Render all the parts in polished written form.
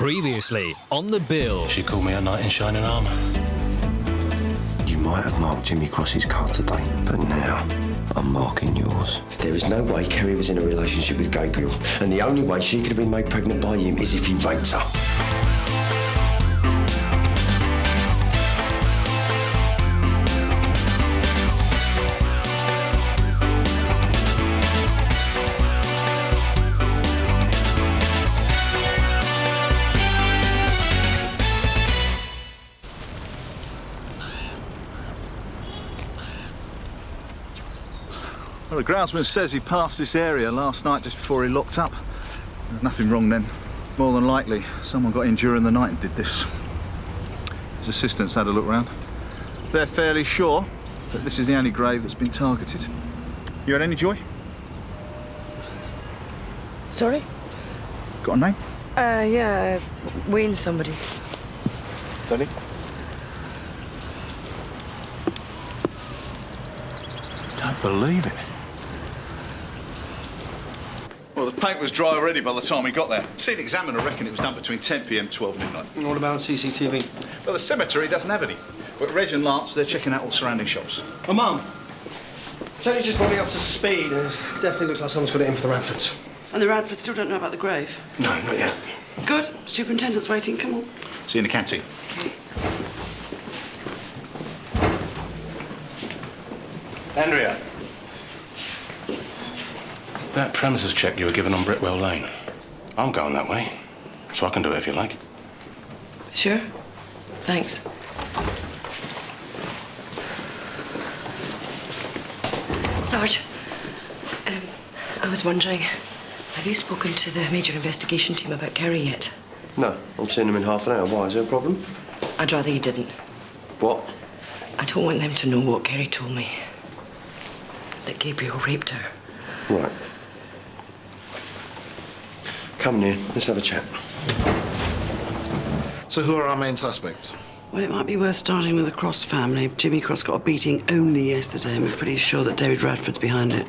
Previously on The Bill. She called me a knight in shining armour. You might have marked Jimmy Cross's car today, but now I'm marking yours. There is no way Kerry was in a relationship with Gabriel, and the only way she could have been made pregnant by him is if he raped her. Well, the groundsman says he passed this area last night just before he locked up. There's nothing wrong then. More than likely, someone got in during the night and did this. His assistants had a look round. They're fairly sure that this is the only grave that's been targeted. You had any joy? Sorry? Got a name? Yeah, Wayne somebody. Tony? Don't believe it. Well, the paint was dry already by the time we got there. Scene examiner reckon it was done between 10 p.m. 12 midnight. And what about CCTV? Well, the cemetery doesn't have any. But Reg and Lance, they're checking out all surrounding shops. Oh, Mum. Tony just brought me up to speed, and it definitely looks like someone's got it in for the Radfords. And the Radfords still don't know about the grave? No, not yet. Good. Superintendent's waiting. Come on. See you in the canteen. Okay. Andrea. That premises check you were given on Britwell Lane. I'm going that way, so I can do it if you like. Sure. Thanks. Sarge, I was wondering, have you spoken to the major investigation team about Kerry yet? No, I'm seeing them in half an hour. Why, is there a problem? I'd rather you didn't. What? I don't want them to know what Kerry told me. That Gabriel raped her. Right. Come near, let's have a chat. So who are our main suspects? Well, it might be worth starting with the Cross family. Jimmy Cross got a beating only yesterday, and we're pretty sure that David Radford's behind it.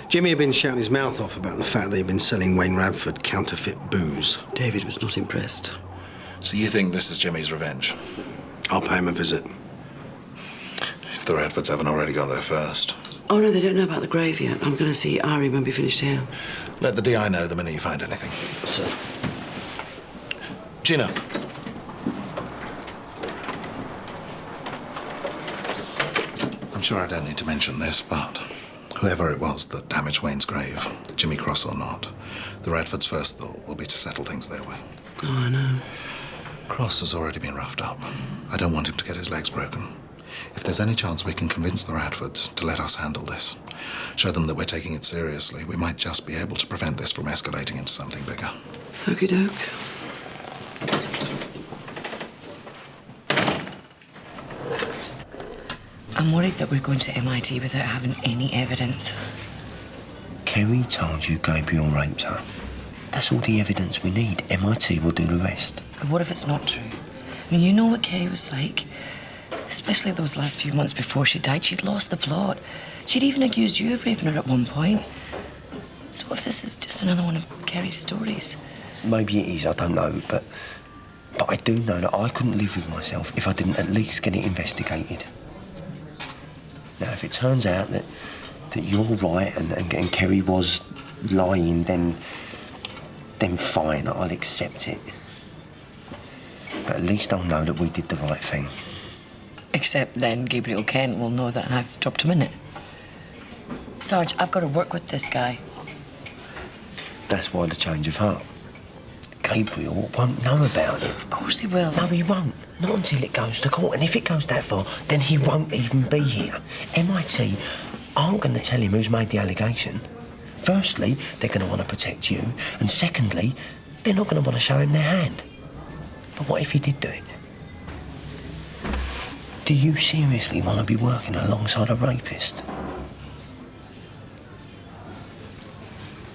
Jimmy had been shouting his mouth off about the fact that he'd been selling Wayne Radford counterfeit booze. David was not impressed. So you think this is Jimmy's revenge? I'll pay him a visit. If the Radfords haven't already got there first. Oh, no, they don't know about the grave yet. I'm going to see Irene when we finish here. Let the DI know the minute you find anything. Sir. Gina. I'm sure I don't need to mention this, but whoever it was that damaged Wayne's grave, Jimmy Cross or not, the Radfords' first thought will be to settle things their way. Oh, I know. Cross has already been roughed up. I don't want him to get his legs broken. If there's any chance we can convince the Radfords to let us handle this, show them that we're taking it seriously, we might just be able to prevent this from escalating into something bigger. Okie doke. I'm worried that we're going to MIT without having any evidence. Kerry told you Gabriel raped her. That's all the evidence we need. MIT will do the rest. But what if it's not true? I mean, you know what Kerry was like. Especially those last few months before she died. She'd lost the plot. She'd even accused you of raping her at one point. So what if this is just another one of Kerry's stories? Maybe it is, I don't know, but I do know that I couldn't live with myself if I didn't at least get it investigated. Now, if it turns out that you're right and Kerry was lying, then fine, I'll accept it. But at least I'll know that we did the right thing. Except then Gabriel Kent will know that I've dropped him in it. Sarge, I've got to work with this guy. That's why the change of heart. Gabriel won't know about it. Of course he will. No, he won't. Not until it goes to court. And if it goes that far, then he won't even be here. MIT aren't going to tell him who's made the allegation. Firstly, they're going to want to protect you. And secondly, they're not going to want to show him their hand. But what if he did do it? Do you seriously want to be working alongside a rapist?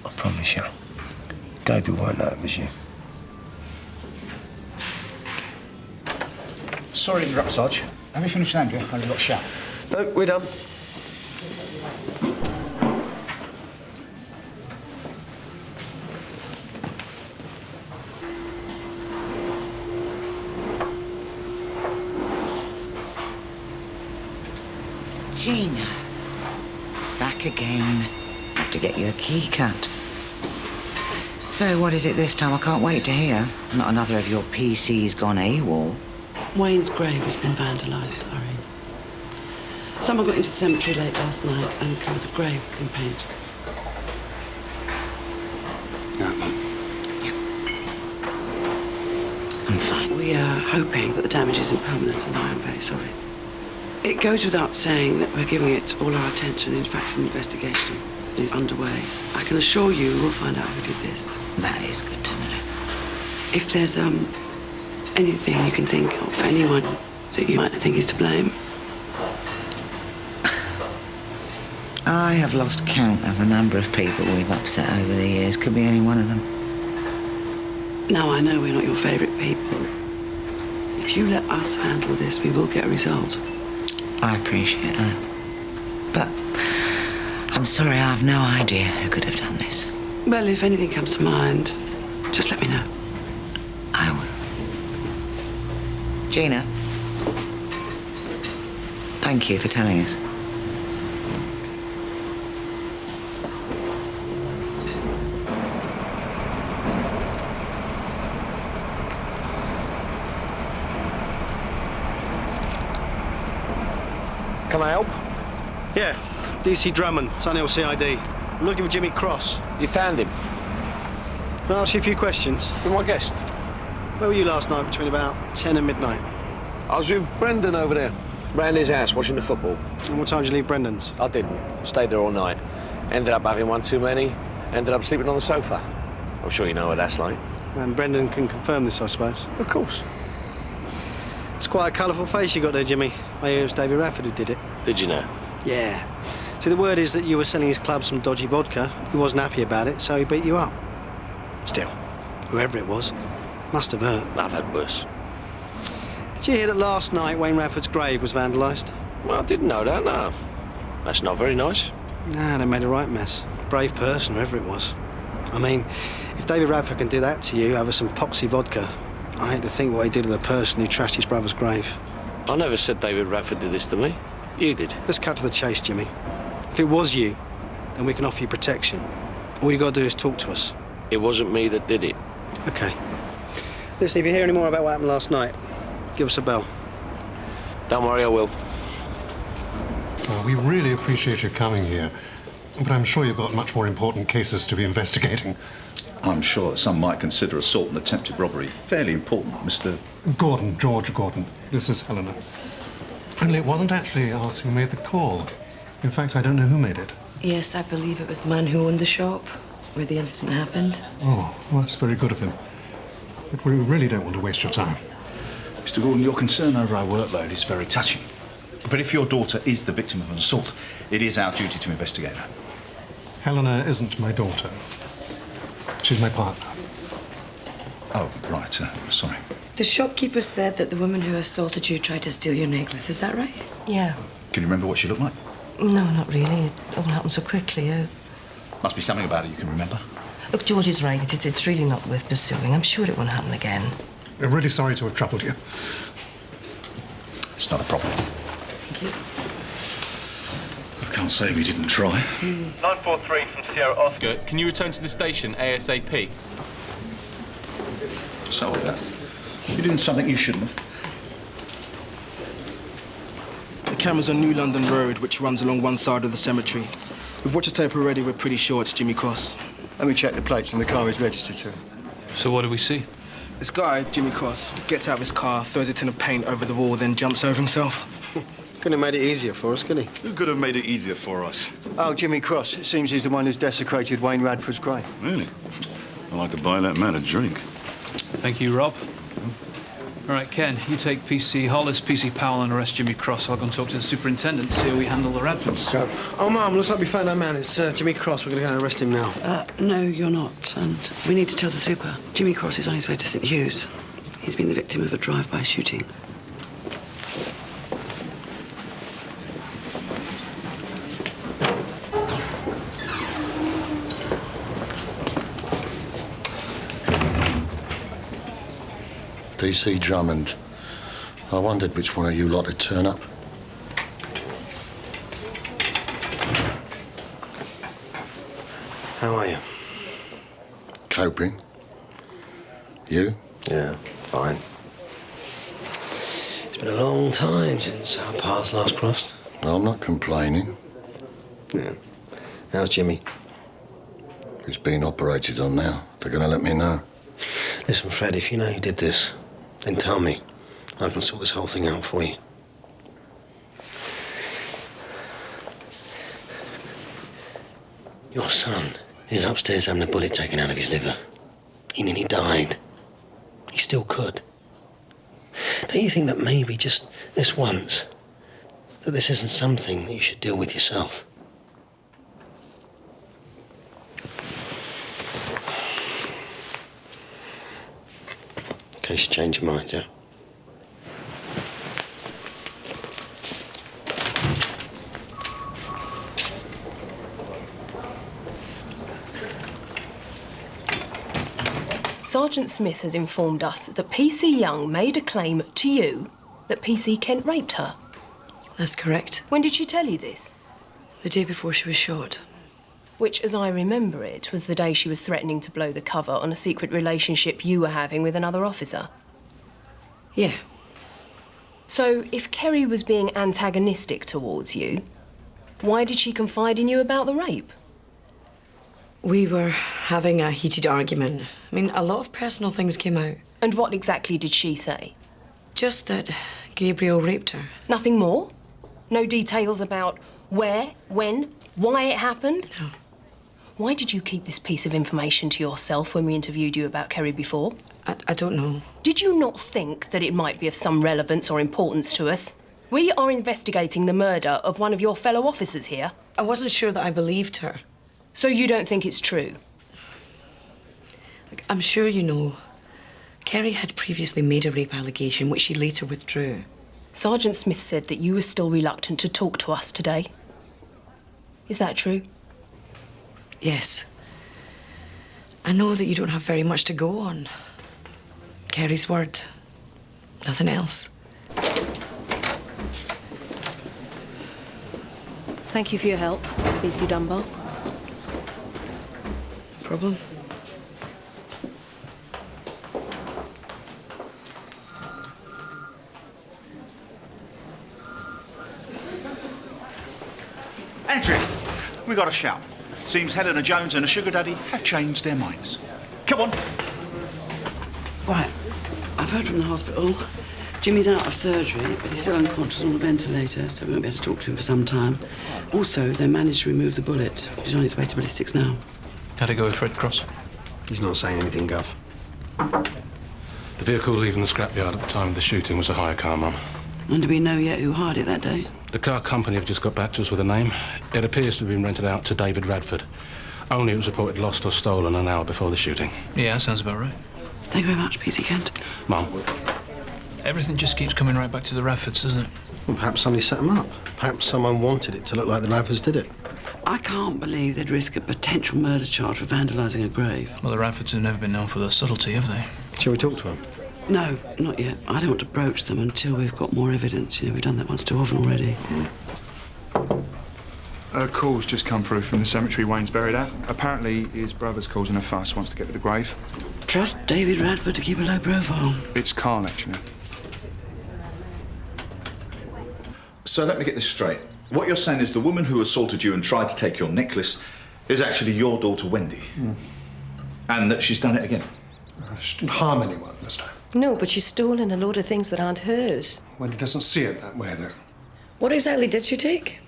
I promise you, Gabriel won't know it was you. Sorry to interrupt, Sarge. Have you finished, Andrea? I've got a shout. No, we're done. Gina. Back again. Have to get you a key cut. So what is it this time? I can't wait to hear. Not another of your PCs gone AWOL. Wayne's grave has been vandalised, Irene. Someone got into the cemetery late last night and covered the grave in paint. I'm fine. We are hoping that the damage isn't permanent, and I am very sorry. It goes without saying that we're giving it all our attention. In fact, an investigation is underway. I can assure you we'll find out who did this. That is good to know. If there's anything you can think of, anyone that you might think is to blame. I have lost count of a number of people we've upset over the years. Could be any one of them. Now, I know we're not your favourite people. If you let us handle this, we will get a result. I appreciate that. But I'm sorry, I have no idea who could have done this. Well, if anything comes to mind, just let me know. I will. Gina, thank you for telling us. Can I help? Yeah, DC Drummond, Sunhill CID. I'm looking for Jimmy Cross. You found him? Can I ask you a few questions? You're my guest. Where were you last night between about 10 and midnight? I was with Brendan over there, round his house watching the football. And what time did you leave Brendan's? I didn't. Stayed there all night. Ended up having one too many. Ended up sleeping on the sofa. I'm sure you know what that's like. And Brendan can confirm this, I suppose. Of course. It's quite a colourful face you got there, Jimmy. I hear it was David Radford who did it. Did you know? Yeah. See, the word is that you were selling his club some dodgy vodka. He wasn't happy about it, so he beat you up. Still, whoever it was, must have hurt. I've had worse. Did you hear that last night Wayne Radford's grave was vandalised? Well, I didn't know that, no. That's not very nice. Nah, they made a right mess. Brave person, whoever it was. I mean, if David Radford can do that to you over some poxy vodka, I hate to think what he did to the person who trashed his brother's grave. I never said David Radford did this to me. You did. Let's cut to the chase, Jimmy. If it was you, then we can offer you protection. All you got to do is talk to us. It wasn't me that did it. OK. Listen, if you hear any more about what happened last night, give us a bell. Don't worry, I will. Well, we really appreciate you coming here, but I'm sure you've got much more important cases to be investigating. I'm sure that some might consider assault and attempted robbery fairly important, Mr. Gordon, George Gordon. This is Helena. Only it wasn't actually us who made the call. In fact, I don't know who made it. Yes, I believe it was the man who owned the shop where the incident happened. Oh, well, that's very good of him. But we really don't want to waste your time. Mr. Gordon, your concern over our workload is very touching. But if your daughter is the victim of an assault, it is our duty to investigate that. Helena isn't my daughter. She's my partner. Oh, right. Sorry. The shopkeeper said that the woman who assaulted you tried to steal your necklace. Is that right? Yeah. Can you remember what she looked like? No, not really. It all happened so quickly. Must be something about it you can remember. Look, George is right. It's really not worth pursuing. I'm sure it won't happen again. I'm really sorry to have troubled you. It's not a problem. Thank you. I can't say we didn't try. 943 from Sierra Oscar. Can you return to the station ASAP? So what about? You did something you shouldn't have. The camera's on New London Road, which runs along one side of the cemetery. We've watched the tape already. We're pretty sure it's Jimmy Cross. Let me check the plates and the car is registered to. So what do we see? This guy, Jimmy Cross, gets out of his car, throws a tin of paint over the wall, then jumps over himself. Couldn't have made it easier for us, could he? Who could have made it easier for us? Oh, Jimmy Cross. It seems he's the one who's desecrated Wayne Radford's grave. Really? I'd like to buy that man a drink. Thank you, Rob. All right, Ken, you take PC Hollis, PC Powell, and arrest Jimmy Cross. I'll go and talk to the superintendent, see how we handle the Radfords. Go. Oh, Mum, looks like we found our man. It's Jimmy Cross. We're going to go and arrest him now. No, you're not. And we need to tell the super. Jimmy Cross is on his way to St. Hugh's. He's been the victim of a drive-by shooting. DC Drummond. I wondered which one of you lot would turn up. How are you? Coping. You? Yeah, fine. It's been a long time since our paths last crossed. I'm not complaining. Yeah. How's Jimmy? He's being operated on now. They're going to let me know. Listen, Fred, if you know you did this, then tell me. I can sort this whole thing out for you. Your son is upstairs having a bullet taken out of his liver. He nearly died. He still could. Don't you think that maybe just this once, that this isn't something that you should deal with yourself? In case you change your mind, yeah? Sergeant Smith has informed us that PC Young made a claim to you that PC Kent raped her. That's correct. When did she tell you this? The day before she was shot. Which, as I remember it, was the day she was threatening to blow the cover on a secret relationship you were having with another officer. Yeah. So, if Kerry was being antagonistic towards you, why did she confide in you about the rape? We were having a heated argument. I mean, a lot of personal things came out. And what exactly did she say? Just that Gabriel raped her. Nothing more? No details about where, when, why it happened? No. Why did you keep this piece of information to yourself when we interviewed you about Kerry before? I don't know. Did you not think that it might be of some relevance or importance to us? We are investigating the murder of one of your fellow officers here. I wasn't sure that I believed her. So you don't think it's true? Look, I'm sure you know, Kerry had previously made a rape allegation, which she later withdrew. Sergeant Smith said that you were still reluctant to talk to us today. Is that true? Yes. I know that you don't have very much to go on. Kerry's word. Nothing else. Thank you for your help, PC Dunbar. No problem. Andrea, we got a shout. Seems Helena Jones and a sugar daddy have changed their minds. Come on. Right. I've heard from the hospital. Jimmy's out of surgery, but he's still unconscious on a ventilator, so we won't be able to talk to him for some time. Also, they managed to remove the bullet. He's on its way to ballistics now. How'd it go with Fred Cross? He's not saying anything, Gov. The vehicle leaving the scrapyard at the time of the shooting was a hire car, Mum. And do we know yet who hired it that day? The car company have just got back to us with a name. It appears to have been rented out to David Radford. Only it was reported lost or stolen an hour before the shooting. Yeah, sounds about right. Thank you very much, PC Kent. Mum. Everything just keeps coming right back to the Radfords, doesn't it? Well, perhaps somebody set them up. Perhaps someone wanted it to look like the Radfords did it. I can't believe they'd risk a potential murder charge for vandalising a grave. Well, the Radfords have never been known for their subtlety, have they? Shall we talk to them? No, not yet. I don't want to broach them until we've got more evidence. You know, we've done that once too often already. A call's just come through from the cemetery Wayne's buried at. Apparently, his brother's causing a fuss, wants to get to the grave. Trust David Radford to keep a low profile. It's Carl, actually. So let me get this straight. What you're saying is the woman who assaulted you and tried to take your necklace is actually your daughter, Wendy. And that she's done it again. She didn't harm anyone this time. No, but she's stolen a load of things that aren't hers. Wendy doesn't see it that way, though. What exactly did she take?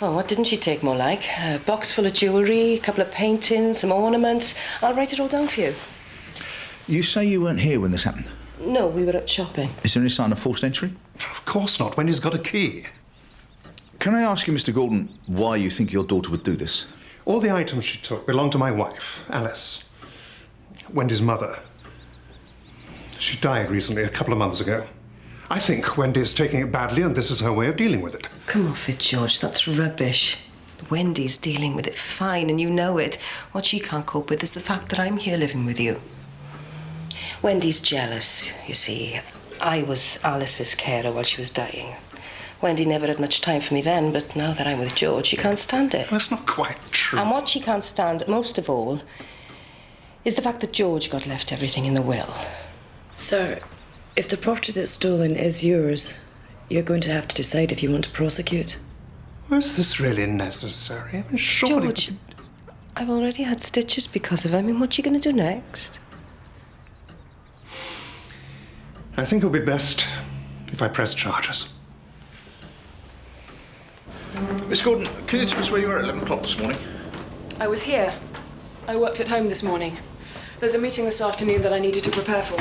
Oh, what didn't she take more like? A box full of jewellery, a couple of paintings, some ornaments. I'll write it all down for you. You say you weren't here when this happened? No, we were out shopping. Is there any sign of forced entry? Of course not. Wendy's got a key. Can I ask you, Mr. Gordon, why you think your daughter would do this? All the items she took belonged to my wife, Alice. Wendy's mother. She died recently, a couple of months ago. I think Wendy's taking it badly, and this is her way of dealing with it. Come off it, George. That's rubbish. Wendy's dealing with it fine, and you know it. What she can't cope with is the fact that I'm here living with you. Wendy's jealous, you see. I was Alice's carer while she was dying. Wendy never had much time for me then, but now that I'm with George, she can't stand it. That's not quite true. And what she can't stand, most of all, is the fact that George got left everything in the will. Sir, if the property that's stolen is yours, you're going to have to decide if you want to prosecute. Was this really necessary? I mean, surely... George, I've already had stitches because of him. I mean, what's she going to do next? I think it'll be best if I press charges. Miss Gordon, can you tell us where you were at 11 o'clock this morning? I was here. I worked at home this morning. There's a meeting this afternoon that I needed to prepare for.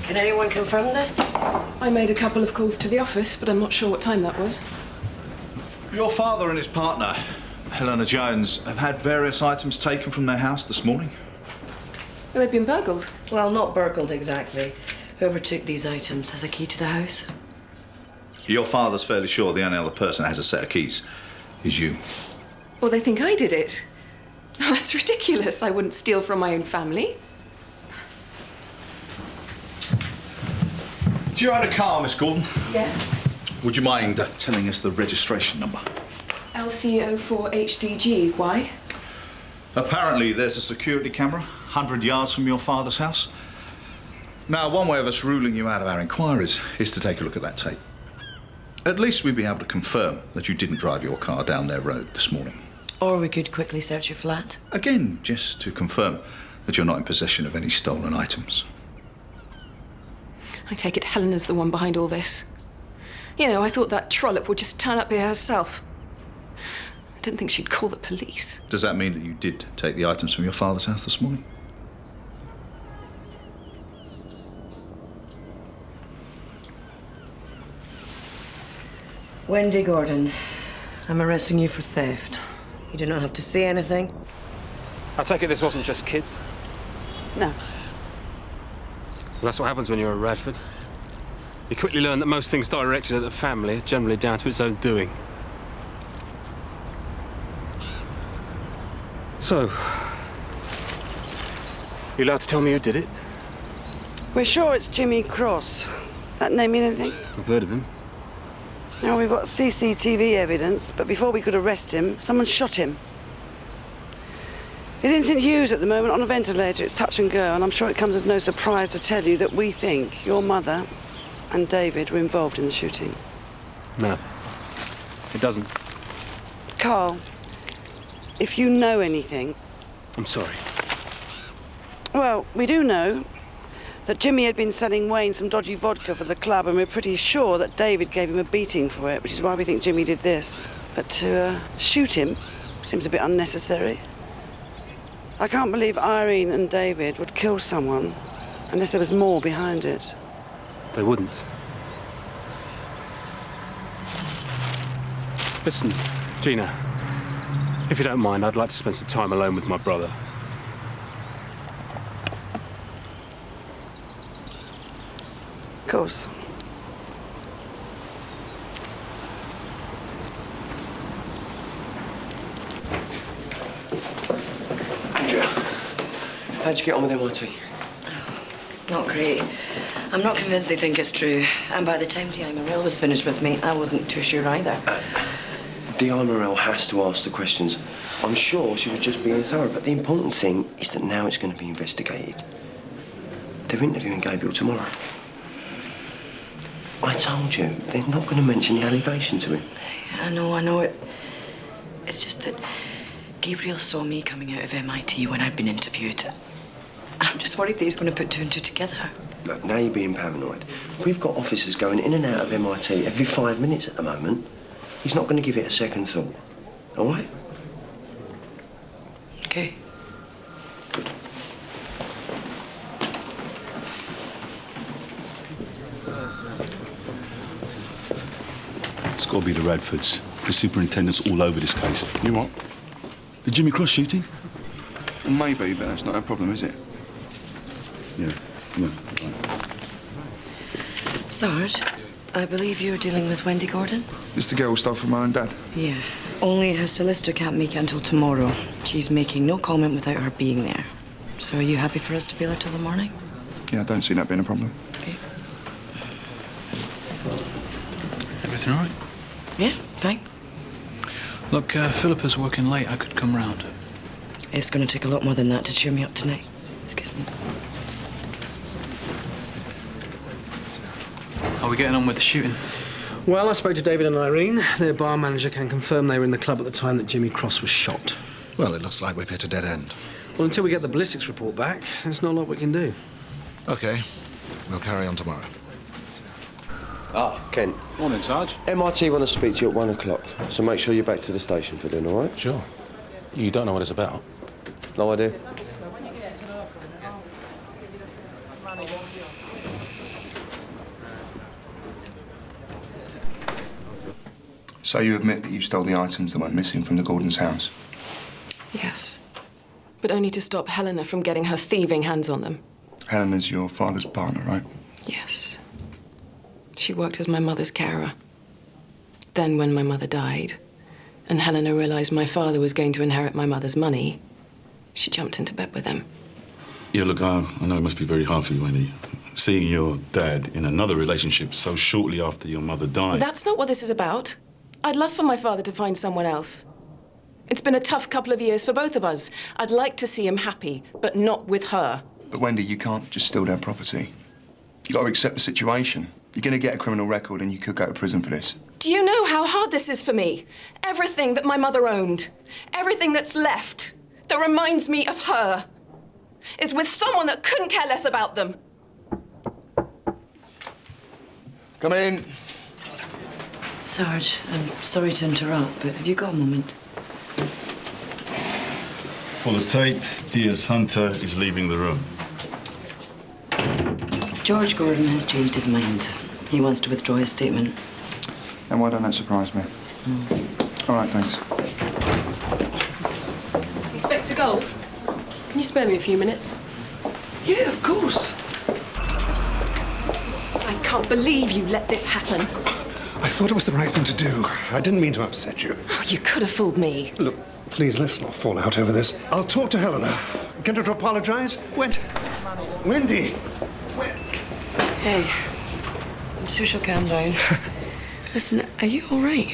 Can anyone confirm this? I made a couple of calls to the office, but I'm not sure what time that was. Your father and his partner, Helena Jones, have had various items taken from their house this morning. They've been burgled. Well, not burgled exactly. Whoever took these items has a key to the house. Your father's fairly sure the only other person that has a set of keys is you. Well, they think I did it. That's ridiculous. I wouldn't steal from my own family. Do you own a car, Miss Gordon? Yes. Would you mind telling us the registration number? LC04HDG. Why? Apparently there's a security camera 100 yards from your father's house. Now, one way of us ruling you out of our inquiries is to take a look at that tape. At least we'd be able to confirm that you didn't drive your car down their road this morning. Or we could quickly search your flat. Again, just to confirm that you're not in possession of any stolen items. I take it Helena's the one behind all this. You know, I thought that trollop would just turn up here herself. I didn't think she'd call the police. Does that mean that you did take the items from your father's house this morning? Wendy Gordon, I'm arresting you for theft. You do not have to say anything. I take it this wasn't just kids? No. Well, that's what happens when you're a Radford. You quickly learn that most things directed at the family are generally down to its own doing. So, you allowed to tell me who did it? We're sure it's Jimmy Cross. That name mean anything? I've heard of him. Now, we've got CCTV evidence, but before we could arrest him, someone shot him. He's in St Hugh's at the moment on a ventilator. It's touch and go, and I'm sure it comes as no surprise to tell you that we think your mother and David were involved in the shooting. No, it doesn't. Carl, if you know anything... I'm sorry. Well, we do know that Jimmy had been selling Wayne some dodgy vodka for the club, and we're pretty sure that David gave him a beating for it, which is why we think Jimmy did this. But to shoot him seems a bit unnecessary. I can't believe Irene and David would kill someone unless there was more behind it. They wouldn't. Listen, Gina, if you don't mind, I'd like to spend some time alone with my brother. Of course. How'd you get on with MIT? Not great. I'm not convinced they think it's true. And by the time D.I. Morrell was finished with me, I wasn't too sure either. D.I. Morrell has to ask the questions. I'm sure she was just being thorough, but the important thing is that now it's going to be investigated. They're interviewing Gabriel tomorrow. I told you, they're not going to mention the allegation to him. I know it. It's just that Gabriel saw me coming out of MIT when I'd been interviewed. I'm just worried that he's going to put two and two together. Look, now you're being paranoid. We've got officers going in and out of MIT every 5 minutes at the moment. He's not going to give it a second thought. All right? Okay. It's got to be the Radfords. The superintendent's all over this case. You what? The Jimmy Cross shooting? Maybe, but that's not our problem, is it? Yeah. Right. Sarge, I believe you're dealing with Wendy Gordon? It's the girl who stole from her own dad. Yeah. Only her solicitor can't make it until tomorrow. She's making no comment without her being there. So are you happy for us to bail her till the morning? Yeah, I don't see that being a problem. Okay. Everything all right? Yeah, fine. Look, Philippa's working late. I could come round. It's going to take a lot more than that to cheer me up tonight. Excuse me. How are we getting on with the shooting? Well, I spoke to David and Irene. Their bar manager can confirm they were in the club at the time that Jimmy Cross was shot. Well, it looks like we've hit a dead end. Well, until we get the ballistics report back, there's not a lot we can do. OK. We'll carry on tomorrow. Ah, Kent. Morning, Sarge. MIT want to speak to you at 1 o'clock, so make sure you're back to the station for dinner, all right? Sure. You don't know what it's about? No idea. So you admit that you stole the items that went missing from the Gordons' house? Yes. But only to stop Helena from getting her thieving hands on them. Helena's your father's partner, right? Yes. She worked as my mother's carer. Then, when my mother died, and Helena realized my father was going to inherit my mother's money, she jumped into bed with him. Yeah, look, I know it must be very hard for you, Wayne. Seeing your dad in another relationship so shortly after your mother died. That's not what this is about. I'd love for my father to find someone else. It's been a tough couple of years for both of us. I'd like to see him happy, but not with her. But Wendy, you can't just steal their property. You got to accept the situation. You're going to get a criminal record and you could go to prison for this. Do you know how hard this is for me? Everything that my mother owned, everything that's left, that reminds me of her, is with someone that couldn't care less about them. Come in. Sarge, I'm sorry to interrupt, but have you got a moment? For the tape, Diaz Hunter is leaving the room. George Gordon has changed his mind. He wants to withdraw his statement. And why don't that surprise me? All right, thanks. Inspector Gold, can you spare me a few minutes? Yeah, of course. I can't believe you let this happen. I thought it was the right thing to do. I didn't mean to upset you. Oh, you could have fooled me. Look, please, let's not fall out over this. I'll talk to Helena. Get her to apologize. Wendy! Hey, I'm sure she'll calm down. Listen, are you all right?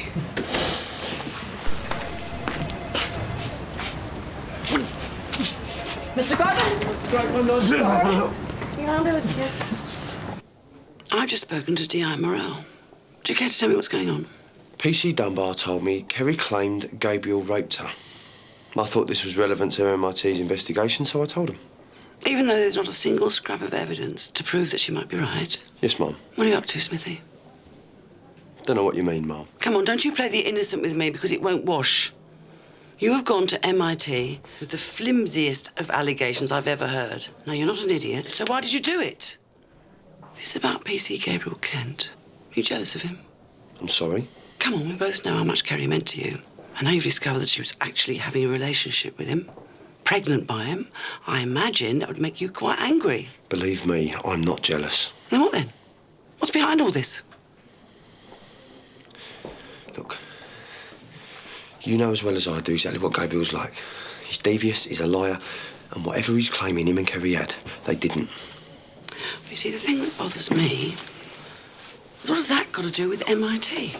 Mr. Gordon? Your ambulance here. I've just spoken to D.I. Morrell. Do you care to tell me what's going on? PC Dunbar told me Kerry claimed Gabriel raped her. I thought this was relevant to MIT's investigation, so I told him. Even though there's not a single scrap of evidence to prove that she might be right. Yes, Mum. What are you up to, Smithy? Don't know what you mean, Mum. Come on, don't you play the innocent with me because it won't wash. You have gone to MIT with the flimsiest of allegations I've ever heard. Now, you're not an idiot, so why did you do it? This about PC Gabriel Kent. Are you jealous of him? I'm sorry. Come on, we both know how much Kerry meant to you. And now you've discovered that she was actually having a relationship with him, pregnant by him. I imagine that would make you quite angry. Believe me, I'm not jealous. Then what then? What's behind all this? Look, you know as well as I do exactly what Gabriel's like. He's devious, he's a liar, and whatever he's claiming him and Kerry had, they didn't. You see, the thing that bothers me is what has that got to do with MIT?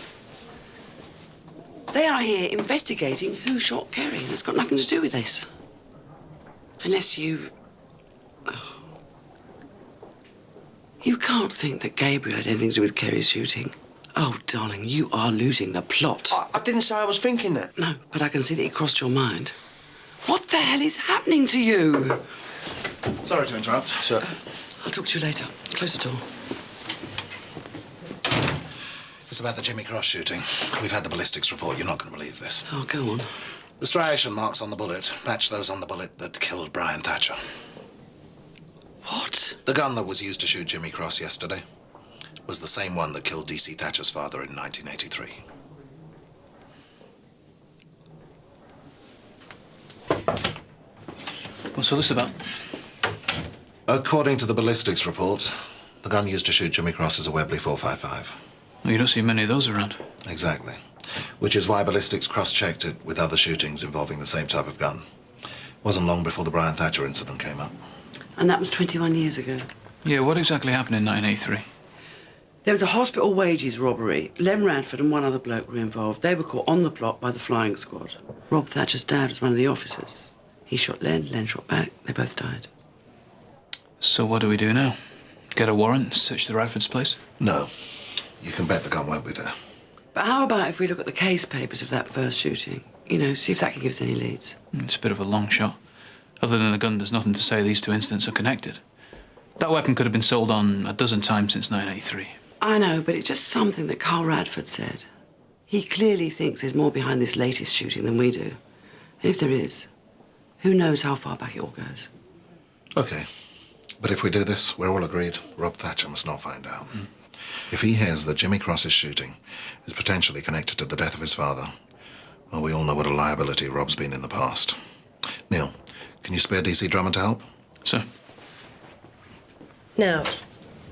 They are here investigating who shot Kerry, and it's got nothing to do with this. Unless you... Oh. You can't think that Gabriel had anything to do with Kerry's shooting. Oh, darling, you are losing the plot. I didn't say I was thinking that. No, but I can see that it crossed your mind. What the hell is happening to you? Sorry to interrupt. Sir. I'll talk to you later. Close the door. It's about the Jimmy Cross shooting. We've had the ballistics report. You're not going to believe this. Oh, go on. The striation marks on the bullet match those on the bullet that killed Brian Thatcher. What? The gun that was used to shoot Jimmy Cross yesterday was the same one that killed D.C. Thatcher's father in 1983. What's all this about? According to the ballistics report, the gun used to shoot Jimmy Cross is a Webley .455. Well, you don't see many of those around. Exactly. Which is why ballistics cross-checked it with other shootings involving the same type of gun. Wasn't long before the Brian Thatcher incident came up. And that was 21 years ago. Yeah, what exactly happened in 1983? There was a hospital wages robbery. Len Radford and one other bloke were involved. They were caught on the plot by the flying squad. Rob Thatcher's dad was one of the officers. He shot Len shot back. They both died. So what do we do now? Get a warrant, search the Radford's place? No. You can bet the gun won't be there. But how about if we look at the case papers of that first shooting? You know, see if that can give us any leads. It's a bit of a long shot. Other than the gun, there's nothing to say these two incidents are connected. That weapon could have been sold on a dozen times since 1983. I know, but it's just something that Carl Radford said. He clearly thinks there's more behind this latest shooting than we do. And if there is, who knows how far back it all goes. OK. But if we do this, we're all agreed, Rob Thatcher must not find out. If he hears that Jimmy Cross's shooting is potentially connected to the death of his father, well, we all know what a liability Rob's been in the past. Neil, can you spare DC Drummond to help? Sir. Now,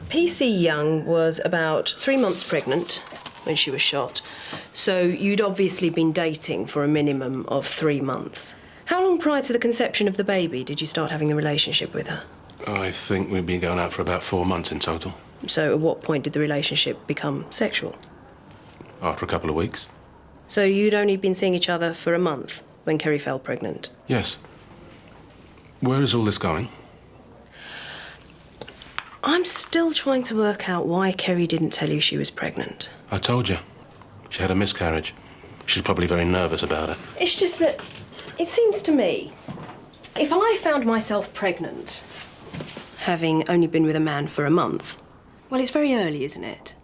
PC Young was about 3 months pregnant when she was shot, so you'd obviously been dating for a minimum of 3 months. How long prior to the conception of the baby did you start having the relationship with her? I think we've been going out for about 4 months in total. So at what point did the relationship become sexual? After a couple of weeks. So you'd only been seeing each other for a month when Kerry fell pregnant? Yes. Where is all this going? I'm still trying to work out why Kerry didn't tell you she was pregnant. I told you. She had a miscarriage. She's probably very nervous about it. It's just that it seems to me, if I found myself pregnant, having only been with a man for a month, well, it's very early, isn't it,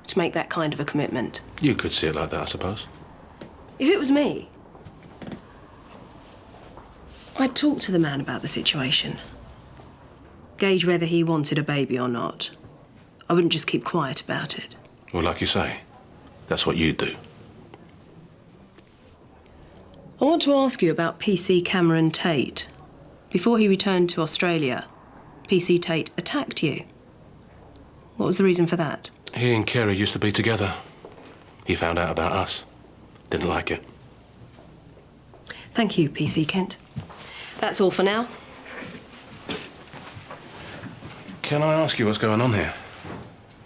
to make that kind of a commitment? You could see it like that, I suppose. If it was me, I'd talk to the man about the situation. Gauge whether he wanted a baby or not. I wouldn't just keep quiet about it. Well, like you say, that's what you'd do. I want to ask you about PC Cameron Tate. Before he returned to Australia, PC Tate attacked you. What was the reason for that? He and Kerry used to be together. He found out about us. Didn't like it. Thank you, PC Kent. That's all for now. Can I ask you what's going on here?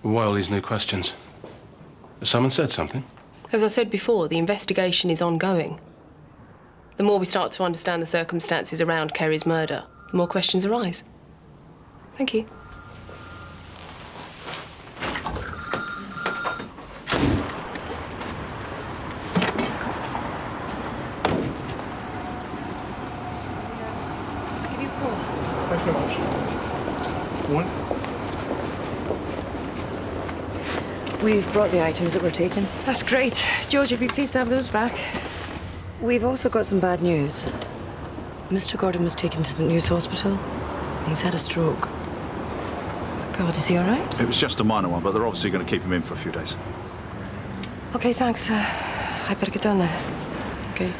Why all these new questions? Has someone said something? As I said before, the investigation is ongoing. The more we start to understand the circumstances around Kerry's murder, the more questions arise. Thank you. Thanks very much. One. We've brought the items that we're taking. That's great. George, you'd be pleased to have those back. We've also got some bad news. Mr. Gordon was taken to St. News Hospital. He's had a stroke. God, is he all right? It was just a minor one, but they're obviously going to keep him in for a few days. OK, thanks. I better get down there. OK.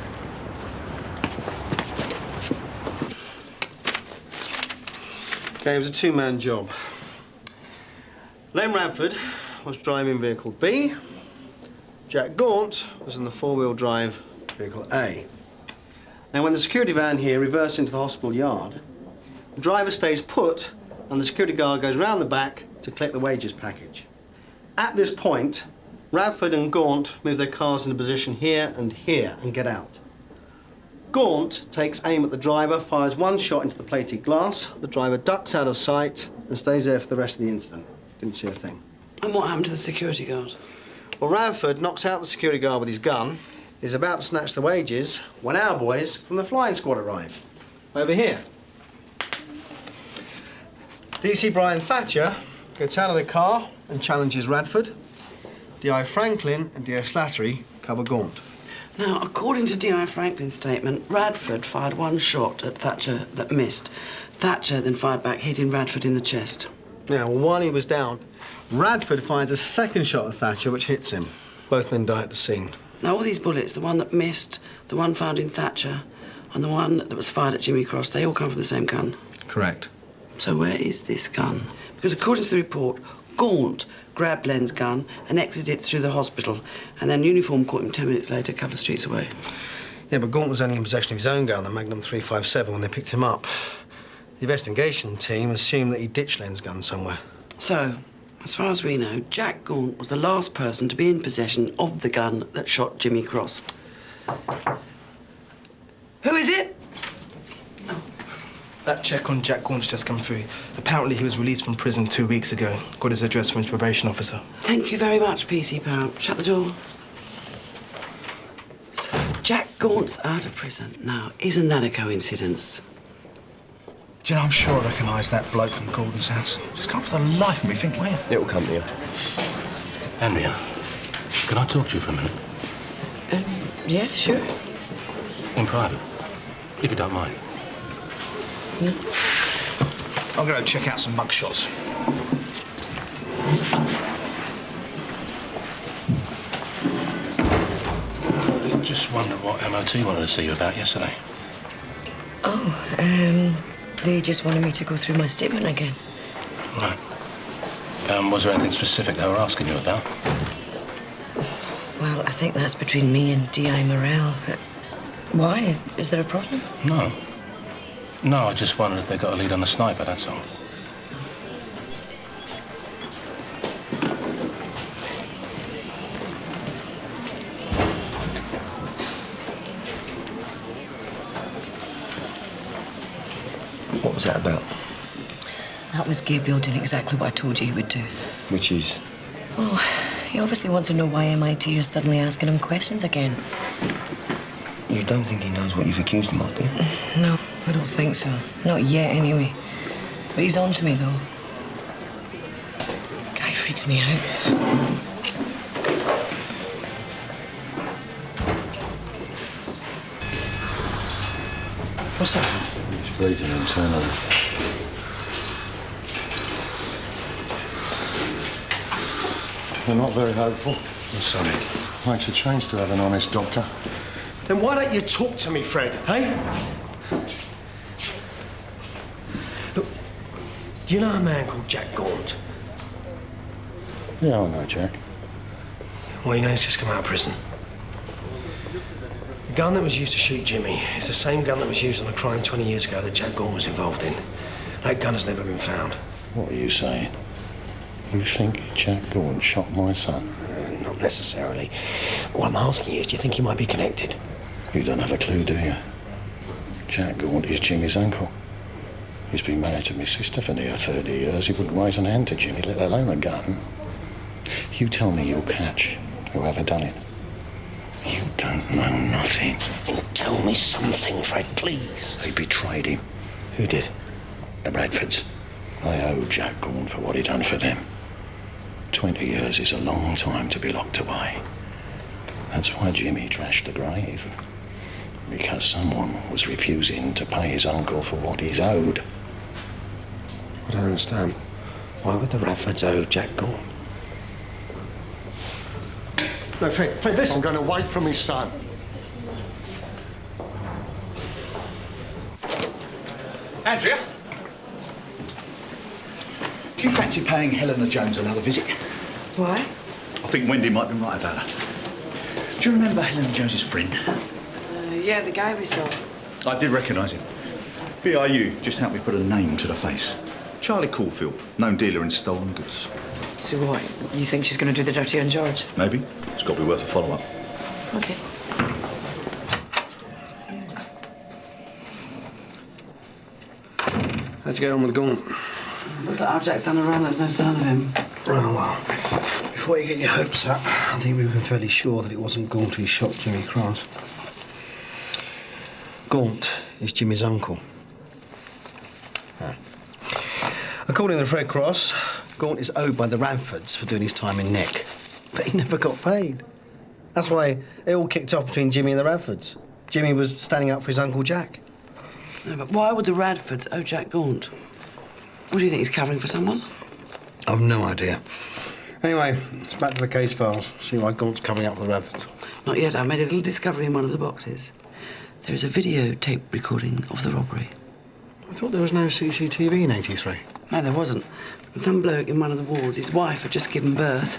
OK, it was a two-man job. Len Radford was driving vehicle B. Jack Gaunt was in the four-wheel drive vehicle A. Now, when the security van here reversed into the hospital yard, the driver stays put and the security guard goes round the back to collect the wages package. At this point, Radford and Gaunt move their cars into position here and get out. Gaunt takes aim at the driver, fires one shot into the plated glass. The driver ducks out of sight and stays there for the rest of the incident. Didn't see a thing. And what happened to the security guard? Well, Radford knocks out the security guard with his gun. He's about to snatch the wages when our boys from the flying squad arrive. Over here. DC Brian Thatcher gets out of the car and challenges Radford. D.I. Franklin and D.I. Slattery cover Gaunt. Now, according to D.I. Franklin's statement, Radford fired one shot at Thatcher that missed. Thatcher then fired back, hitting Radford in the chest. Now, while he was down, Radford fires a second shot at Thatcher, which hits him. Both men die at the scene. Now, all these bullets, the one that missed, the one found in Thatcher, and the one that was fired at Jimmy Cross, they all come from the same gun. Correct. So where is this gun? Because according to the report, Gaunt grabbed Len's gun and exited through the hospital, and then uniform caught him 10 minutes later, a couple of streets away. Yeah, but Gaunt was only in possession of his own gun, the Magnum 357, when they picked him up. The investigation team assumed that he ditched Len's gun somewhere. So, As far as we know, Jack Gaunt was the last person to be in possession of the gun that shot Jimmy Cross. Who is it? That check on Jack Gaunt's just come through. Apparently he was released from prison 2 weeks ago. Got his address from his probation officer. Thank you very much, PC Power. Shut the door. So Jack Gaunt's out of prison. Now, isn't that a coincidence? Do you know, I'm sure I recognise that bloke from Gordon's house. Just can't for the life of me think where. It'll come to you. Andrea, can I talk to you for a minute? Yeah, sure. In private, if you don't mind. No. I'm going to check out some mugshots. I just wondered what MOT wanted to see you about yesterday. Oh, they just wanted me to go through my statement again. Right. Was there anything specific they were asking you about? Well, I think that's between me and D.I. Morrell. Why? Is there a problem? No. No, I just wondered if they got a lead on the sniper, that's all. What was that about? That was Gabriel doing exactly what I told you he would do. Which is? Oh, he obviously wants to know why MIT are suddenly asking him questions again. You don't think he knows what you've accused him of, do you? No, I don't think so. Not yet, anyway. But he's on to me, though. Guy freaks me out. What's that? He's bleeding internally. They're not very hopeful. I'm sorry. Makes a change to have an honest doctor. Then why don't you talk to me, Fred, hey? Look, do you know a man called Jack Gaunt? Yeah, I know, Jack. Well, you know, he's just come out of prison. The gun that was used to shoot Jimmy is the same gun that was used on a crime 20 years ago that Jack Gaunt was involved in. That gun has never been found. What are you saying? You think Jack Gaunt shot my son? Not necessarily. What I'm asking you is, do you think he might be connected? You don't have a clue, do you? Jack Gaunt is Jimmy's uncle. He's been married to my sister for near 30 years. He wouldn't raise an hand to Jimmy, let alone a gun. You tell me you'll catch whoever done it. You don't know nothing. Well, tell me something, Fred, please. They betrayed him. Who did? The Radfords. They owe Jack Gaunt for what he done for them. 20 years is a long time to be locked away. That's why Jimmy trashed the grave. Because someone was refusing to pay his uncle for what he's owed. I don't understand. Why would the Radfords owe Jack Gaunt? No, Fred, listen. I'm going to wait for my son. Andrea? Do you fancy paying Helena Jones another visit? Why? I think Wendy might be right about her. Do you remember Helena Jones's friend? Yeah, the guy we saw. I did recognise him. BIU just helped me put a name to the face. Charlie Caulfield, known dealer in stolen goods. So what? You think she's going to do the dirty on George? Maybe. It's got to be worth a follow-up. Okay. How'd you get on with Gaunt? Looks like our Jack's done around, there's no sign of him. Oh, well. Before you get your hopes up, I think we've been fairly sure that it wasn't Gaunt who shot Jimmy Cross. Gaunt is Jimmy's uncle. According to Fred Cross, Gaunt is owed by the Radfords for doing his time in Neck. But he never got paid. That's why it all kicked off between Jimmy and the Radfords. Jimmy was standing up for his Uncle Jack. No, but why would the Radfords owe Jack Gaunt? What do you think, he's covering for someone? I've no idea. Anyway, it's back to the case files. See why Gaunt's covering up for the Radfords. Not yet. I've made a little discovery in one of the boxes. There is a videotape recording of the robbery. I thought there was no CCTV in 83. No, there wasn't. Some bloke in one of the wards, his wife had just given birth,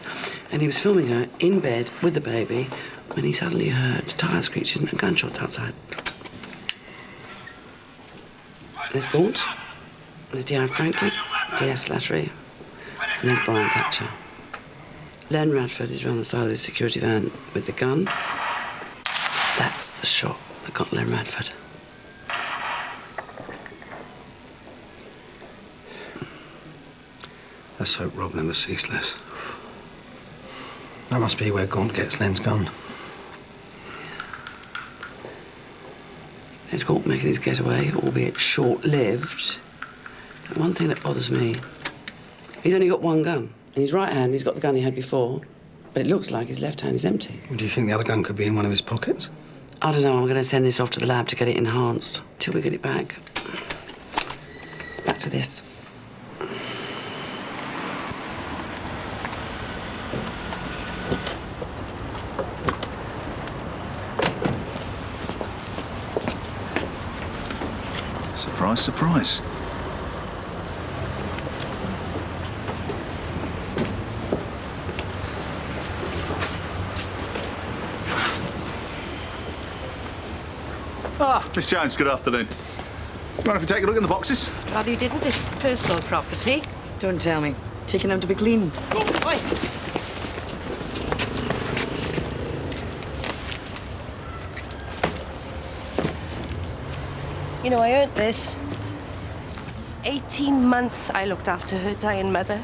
and he was filming her in bed with the baby when he suddenly heard tyres screeching and gunshots outside. There's Gaunt, there's D.I. Franklin, D.S. Slattery, And there's Brian Thatcher. Len Radford is round the side of the security van with the gun. That's the shot that got Len Radford. Let's hope Rob never sees this. That must be where Gaunt gets Len's gun. There's Gaunt making his getaway, albeit short-lived. And one thing that bothers me, he's only got one gun. In his right hand, he's got the gun he had before, but it looks like his left hand is empty. Do you think the other gun could be in one of his pockets? I don't know. I'm going to send this off to the lab to get it enhanced. Till we get it back. It's back to this. Surprise, surprise. Ah, Miss Jones, good afternoon. You mind if we take a look in the boxes? Rather you didn't. It's personal property. Don't tell me. Taking them to be cleaned. Oh, boy. You know, I earned this. 18 months I looked after her dying mother,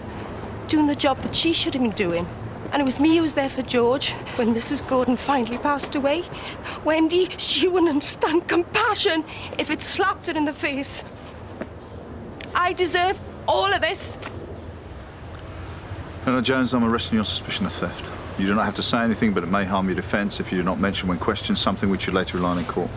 doing the job that she should have been doing. And it was me who was there for George when Mrs. Gordon finally passed away. Wendy, she wouldn't understand compassion if it slapped her in the face. I deserve all of this. Colonel Jones, I'm arresting you on suspicion of theft. You do not have to say anything, but it may harm your defence if you do not mention when questioned something which you later rely on in court.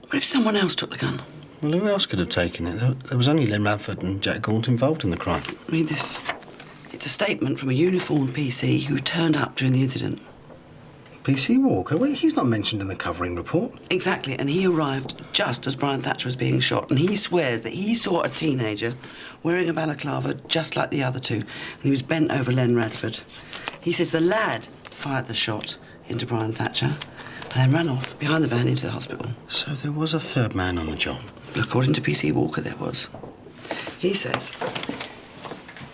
What if someone else took the gun? Well, who else could have taken it? There was only Len Radford and Jack Gaunt involved in the crime. Read this. It's a statement from a uniformed PC who turned up during the incident. PC Walker? Well, he's not mentioned in the covering report. Exactly, and he arrived just as Brian Thatcher was being shot, and he swears that he saw a teenager wearing a balaclava just like the other two, and he was bent over Len Radford. He says the lad fired the shot into Brian Thatcher and then ran off behind the van into the hospital. So there was a third man on the job? According to PC Walker, there was. He says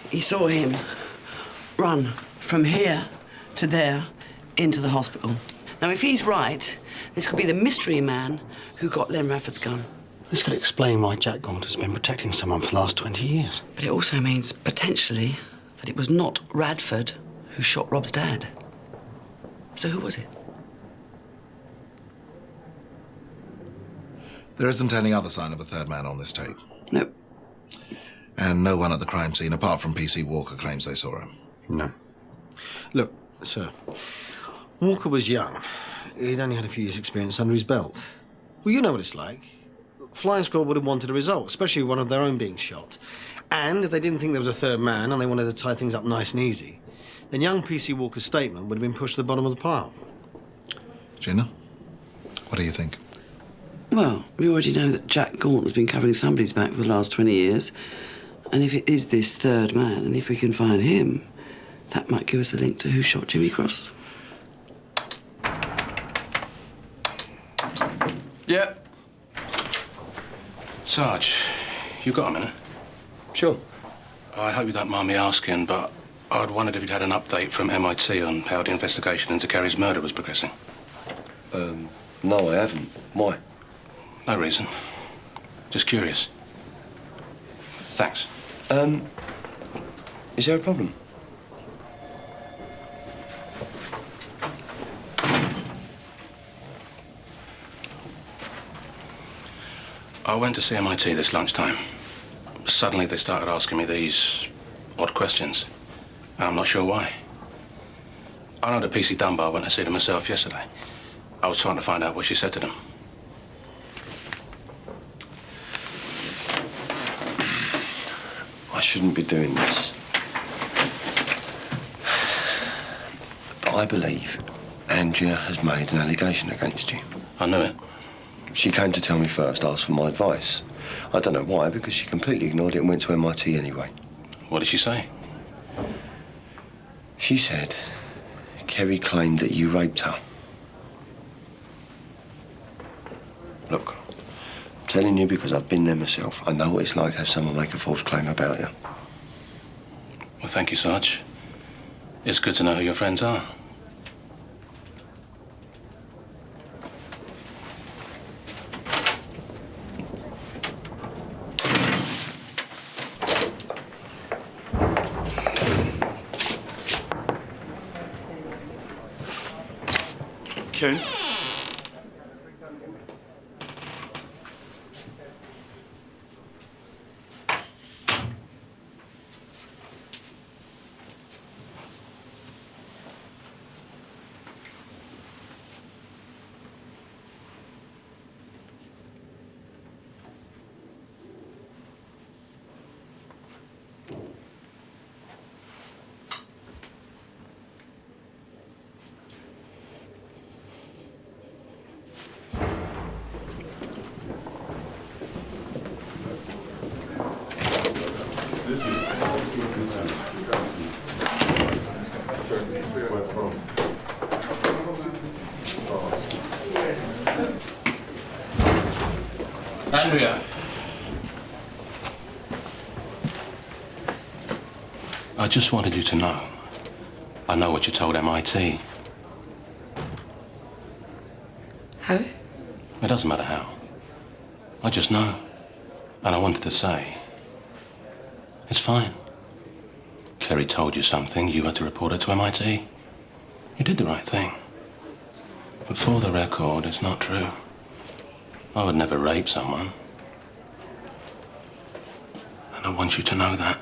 he saw him run from here to there into the hospital. Now, if he's right, this could be the mystery man who got Len Radford's gun. This could explain why Jack Gaunt has been protecting someone for the last 20 years. But it also means, potentially, that it was not Radford who shot Rob's dad. So who was it? There isn't any other sign of a third man on this tape? No. And no one at the crime scene, apart from PC Walker, claims they saw him? No. Look, sir, Walker was young. He'd only had a few years' experience under his belt. Well, you know what it's like. Flying squad would have wanted a result, especially one of their own being shot. And if they didn't think there was a third man and they wanted to tie things up nice and easy, then young PC Walker's statement would have been pushed to the bottom of the pile. Gina, what do you think? Well, we already know that Jack Gaunt has been covering somebody's back for the last 20 years. And if it is this third man, and if we can find him, that might give us a link to who shot Jimmy Cross. Yep. Sarge, you got a minute? Sure. I hope you don't mind me asking, but I'd wondered if you'd had an update from MIT on how the investigation into Kerry's murder was progressing. No, I haven't. Why? No reason. Just curious. Thanks. Is there a problem? I went to see MIT this lunchtime. Suddenly they started asking me these odd questions. I'm not sure why. I know that PC Dunbar went to see them herself yesterday. I was trying to find out what she said to them. I shouldn't be doing this. But I believe Andrea has made an allegation against you. I knew it. She came to tell me first, asked for my advice. I don't know why, because she completely ignored it and went to MIT anyway. What did she say? She said Kerry claimed that you raped her. Look, telling you because I've been there myself. I know what it's like to have someone make a false claim about you. Well, thank you, Sarge. It's good to know who your friends are. Ken? Andrea. I just wanted you to know. I know what you told MIT. How? It doesn't matter how. I just know. And I wanted to say, it's fine. Kerry told you something, you had to report it to MIT. You did the right thing. But for the record, it's not true. I would never rape someone. And I want you to know that.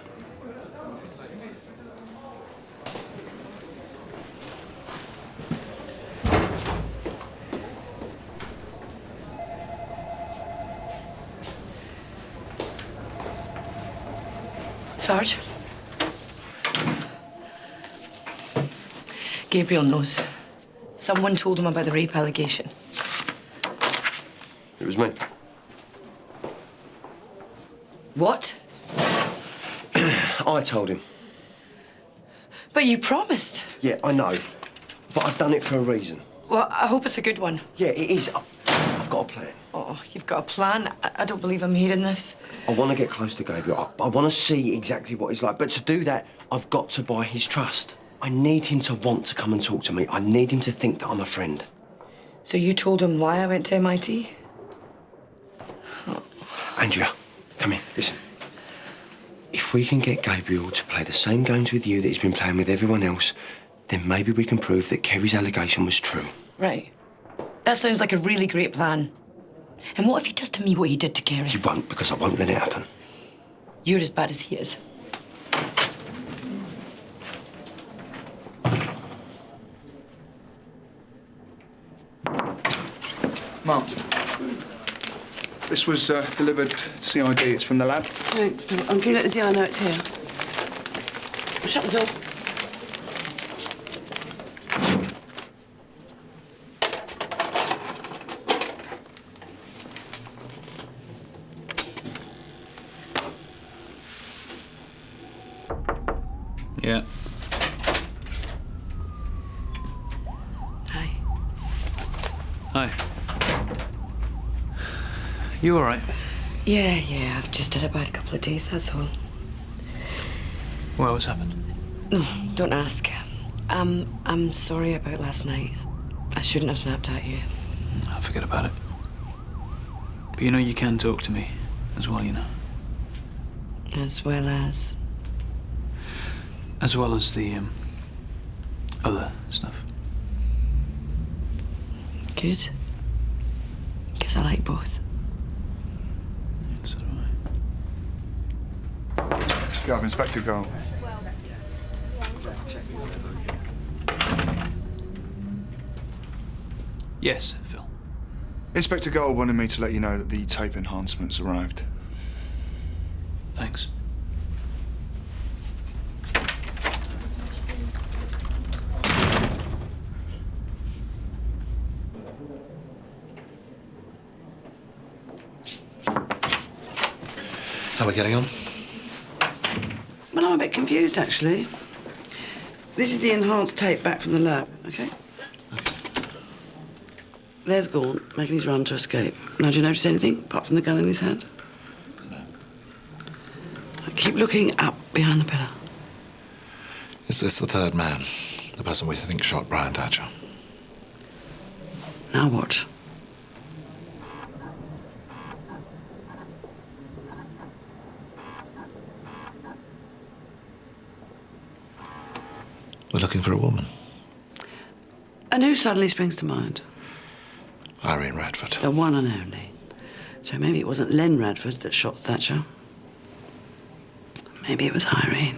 Sarge? Gabriel knows. Someone told him about the rape allegation. It was me. What? I told him. But you promised. Yeah, I know. But I've done it for a reason. Well, I hope it's a good one. Yeah, it is. I've got a plan. Oh, you've got a plan? I don't believe I'm hearing this. I want to get close to Gabriel. I want to see exactly what he's like. But to do that, I've got to buy his trust. I need him to want to come and talk to me. I need him to think that I'm a friend. So you told him why I went to MIT? Oh. Andrea, come here, listen. If we can get Gabriel to play the same games with you that he's been playing with everyone else, then maybe we can prove that Kerry's allegation was true. Right. That sounds like a really great plan. And what if he does to me what he did to Kerry? He won't, because I won't let it happen. You're as bad as he is. Mum, this was delivered to CID. It's from the lab. Thanks, Phil. I'm going to let the DI know it's here. Shut the door. Yeah. Hi. Hi. You all right? Yeah, I've just had a bad couple of days, that's all. Well, what's happened? No, don't ask. I'm sorry about last night. I shouldn't have snapped at you. I'll forget about it. But you know you can talk to me as well, you know. As well as? As well as the, other stuff. Good. Guess I like both. So do Yeah, I've Inspector Gold. Yes, Phil. Inspector Gold wanted me to let you know that the tape enhancements arrived. Thanks. How are we getting on? Well, I'm a bit confused, actually. This is the enhanced tape back from the lab, OK? There's Gaunt, making his run to escape. Now, do you notice anything, apart from the gun in his hand? No. Keep looking up behind the pillar. Is this the third man? The person we think shot Brian Thatcher? Now watch. We're looking for a woman. And who suddenly springs to mind? Irene Radford. The one and only. So maybe it wasn't Len Radford that shot Thatcher. Maybe it was Irene.